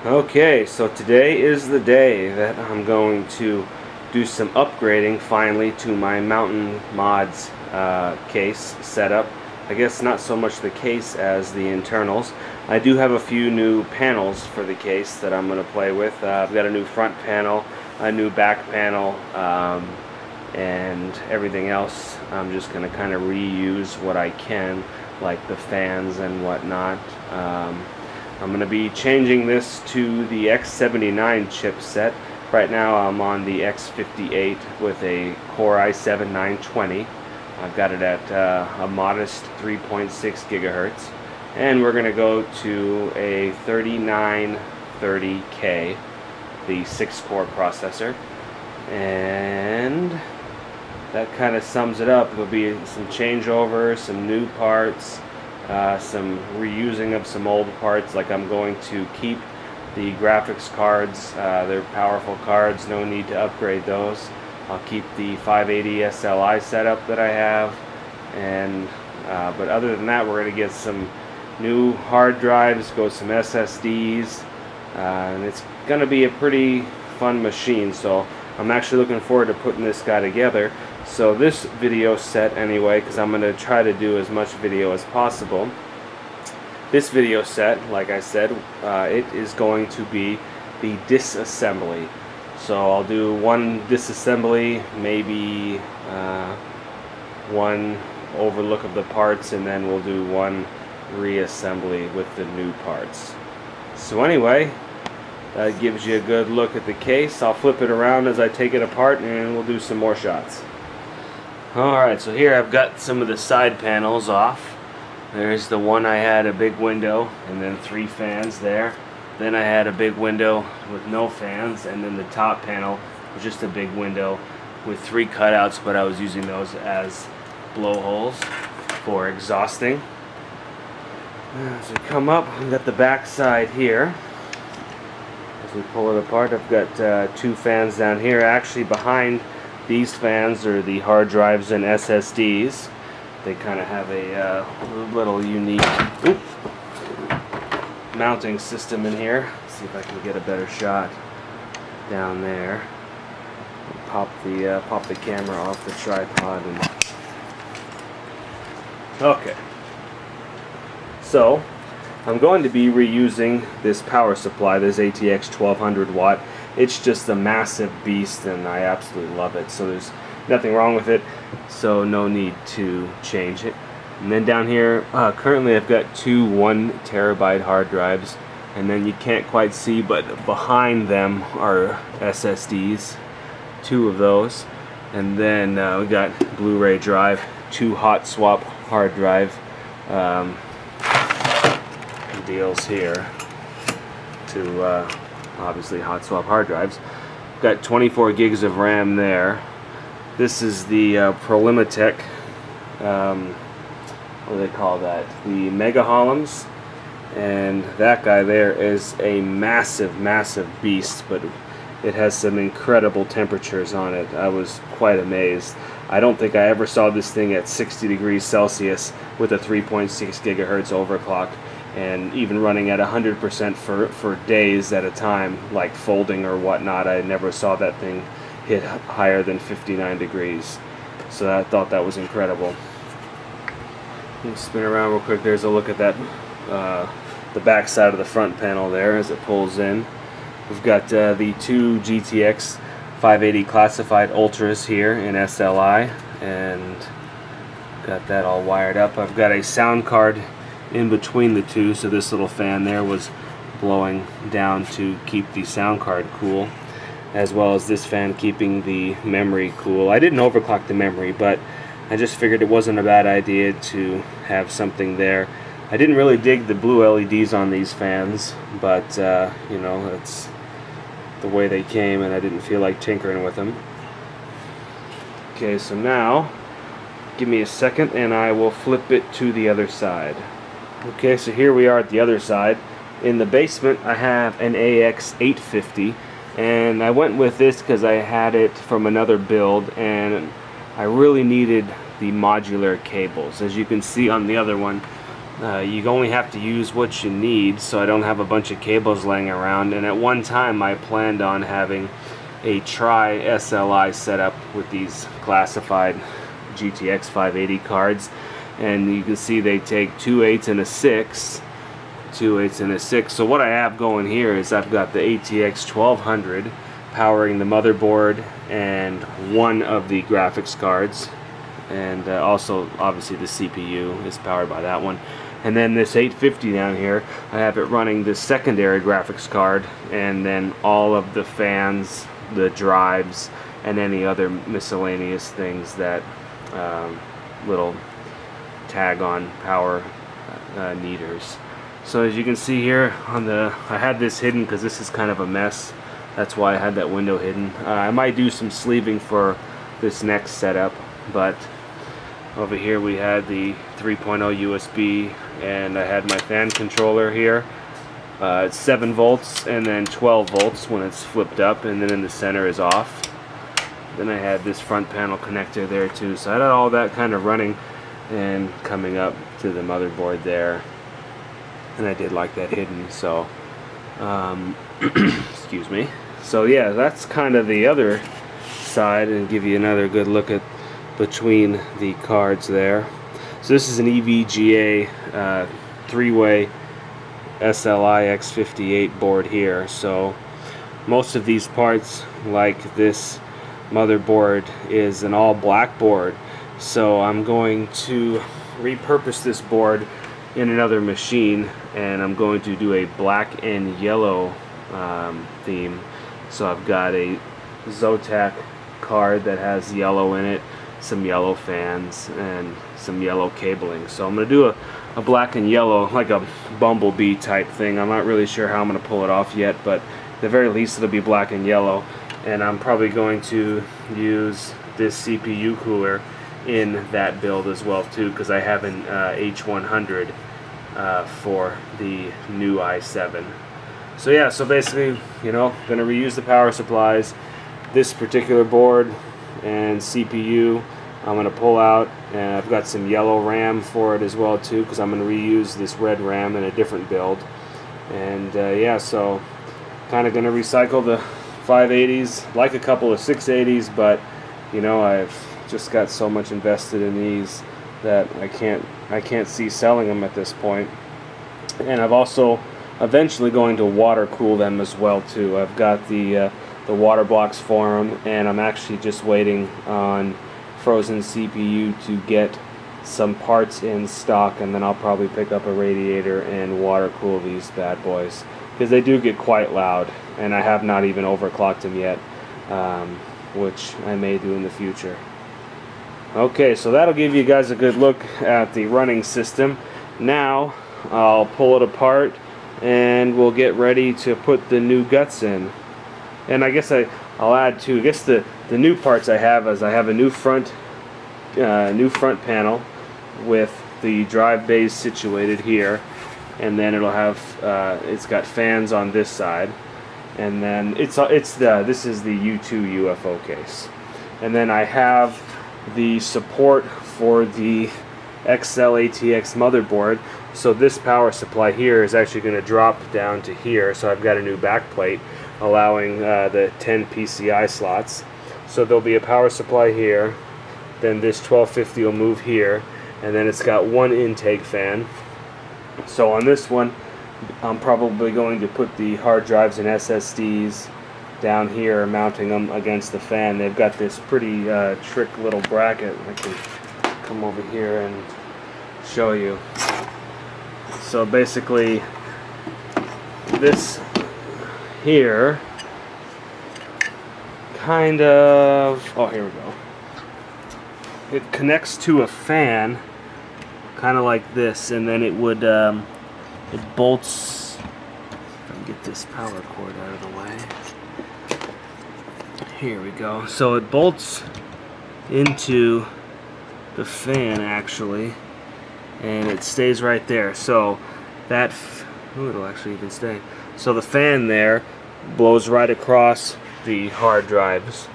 Okay, so today is the day that I'm going to do some upgrading finally to my Mountain Mods case setup. I guess not so much the case as the internals. I do have a few new panels for the case that I'm going to play with. I've got a new front panel, a new back panel, and everything else. I'm just going to kind of reuse what I can, like the fans and whatnot. I'm going to be changing this to the X79 chipset. Right now I'm on the X58 with a Core i7-920. I've got it at a modest 3.6 gigahertz. And we're going to go to a 3930K, the 6-core processor. And that kind of sums it up. There'll be some changeovers, some new parts, some reusing of some old parts. Like I'm going to keep the graphics cards. They're powerful cards, no need to upgrade those. I'll keep the 580 SLI setup that I have, and but other than that, we're going to get some new hard drives, go some SSDs, and it's going to be a pretty fun machine. So I'm actually looking forward to putting this guy together. So this video set anyway, because I'm going to try to do as much video as possible. This video set, like I said, it is going to be the disassembly. So I'll do one disassembly, maybe one overlook of the parts, and then we'll do one reassembly with the new parts. So anyway, that gives you a good look at the case. I'll flip it around as I take it apart, and we'll do some more shots. Alright, so here I've got some of the side panels off. There's the one I had a big window and then 3 fans there. Then I had a big window with no fans, and then the top panel was just a big window with 3 cutouts, but I was using those as blowholes for exhausting. As we come up, we've got the back side here. As we pull it apart, I've got 2 fans down here. Actually, behind these fans are the hard drives and SSDs. They kind of have a little unique mounting system in here. Let's see if I can get a better shot down there. Pop the camera off the tripod. Okay. So I'm going to be reusing this power supply, this ATX 1200 watt. It's just a massive beast, and I absolutely love it. So there's nothing wrong with it, so no need to change it. And then down here, currently I've got 2 1 terabyte hard drives, and then you can't quite see, but behind them are SSDs, 2 of those. And then we got Blu-ray drive, 2 hot swap hard drive deals here to obviously hot swap hard drives. Got 24 gigs of RAM there. This is the Prolimatech, what do they call that? The Mega Holums, and that guy there is a massive beast, but it has some incredible temperatures on it. I was quite amazed. I don't think I ever saw this thing at 60 degrees Celsius with a 3.6 gigahertz overclock, and even running at 100% for days at a time, like folding or whatnot. I never saw that thing hit higher than 59 degrees. So I thought that was incredible. Let me spin around real quick. There's a look at that, the back side of the front panel there as it pulls in. We've got the 2 GTX 580 classified Ultras here in SLI, and got that all wired up. I've got a sound card in between the 2, so this little fan there was blowing down to keep the sound card cool, as well as this fan keeping the memory cool. I didn't overclock the memory, but I just figured it wasn't a bad idea to have something there. I didn't really dig the blue LEDs on these fans, but you know, it's the way they came, and I didn't feel like tinkering with them. Okay, so now give me a second and I will flip it to the other side. Okay, so here we are at the other side. In the basement I have an AX850, and I went with this because I had it from another build, and I really needed the modular cables. As you can see on the other one, You only have to use what you need, so I don't have a bunch of cables laying around. And at one time I planned on having a tri-SLI setup with these classified GTX 580 cards, and you can see they take 2 8s and a 6, 2 8s and a 6. So what I have going here is I've got the ATX 1200 powering the motherboard and one of the graphics cards, and also obviously the CPU is powered by that one. And then this 850 down here, I have it running the secondary graphics card, and then all of the fans, the drives, and any other miscellaneous things that little tag on power needers. So as you can see here on the, I had this hidden because this is kind of a mess. That's why I had that window hidden. I might do some sleeving for this next setup, but over here we had the 3.0 USB, and I had my fan controller here. It's 7 volts and then 12 volts when it's flipped up, and then in the center is off. Then I had this front panel connector there too, so I had all that kind of running and coming up to the motherboard there, and I did like that hidden. So excuse me. So yeah, that's kind of the other side, and give you another good look at between the cards there. So this is an EVGA 3-way SLI X58 board here. So most of these parts, like this motherboard, is an all black board. So I'm going to repurpose this board in another machine, and I'm going to do a black and yellow theme. So I've got a Zotac card that has yellow in it, some yellow fans, and some yellow cabling. So I'm going to do a black and yellow, like a bumblebee type thing. I'm not really sure how I'm going to pull it off yet, but at the very least it'll be black and yellow. And I'm probably going to use this CPU cooler in that build as well too, because I have an H100 for the new i7. So yeah, so basically, you know, going to reuse the power supplies. This particular board and CPU I'm going to pull out, and I've got some yellow RAM for it as well too, because I'm going to reuse this red RAM in a different build. And yeah, so kind of going to recycle the 580s, like a couple of 680s, but you know, I've just got so much invested in these that I can't see selling them at this point. And I've also eventually going to water cool them as well too. I've got the water blocks for them, and I'm actually just waiting on Frozen CPU to get some parts in stock, and then I'll probably pick up a radiator and water cool these bad boys, because they do get quite loud, and I have not even overclocked them yet, which I may do in the future. Okay, so that'll give you guys a good look at the running system. Now I'll pull it apart and we'll get ready to put the new guts in. And I guess I'll add too, I guess the new parts I have is I have a new front panel with the drive bays situated here, and then it'll have it's got fans on this side, and then this is the U2 UFO case, and then I have the support for the XL ATX motherboard. So this power supply here is actually going to drop down to here, so I've got a new back plate allowing the 10 PCI slots. So there'll be a power supply here, then this 1250 will move here, and then it's got one intake fan. So on this one I'm probably going to put the hard drives and SSDs down here, mounting them against the fan. They've got this pretty trick little bracket. I can come over here and show you. So basically this here kind of, oh, here we go. It connects to a fan kind of like this, and then it would it bolts, if I can get this power cord out of the way. Here we go. So it bolts into the fan actually, and it stays right there. So that, it'll actually even stay. So the fan there blows right across the hard drives,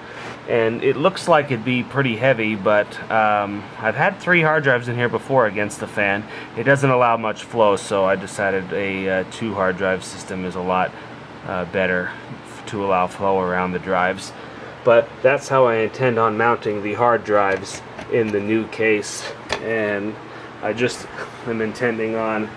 and it looks like it'd be pretty heavy, but I've had 3 hard drives in here before against the fan. It doesn't allow much flow, so I decided a 2 hard drive system is a lot better to allow flow around the drives. But that's how I intend on mounting the hard drives in the new case, and I just am intending on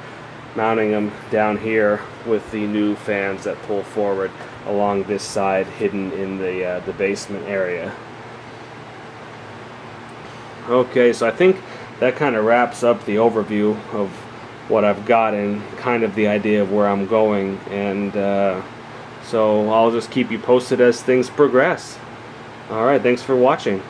mounting them down here with the new fans that pull forward along this side, hidden in the basement area. Okay, so I think that kind of wraps up the overview of what I've got and kind of the idea of where I'm going, and so I'll just keep you posted as things progress. Alright, thanks for watching.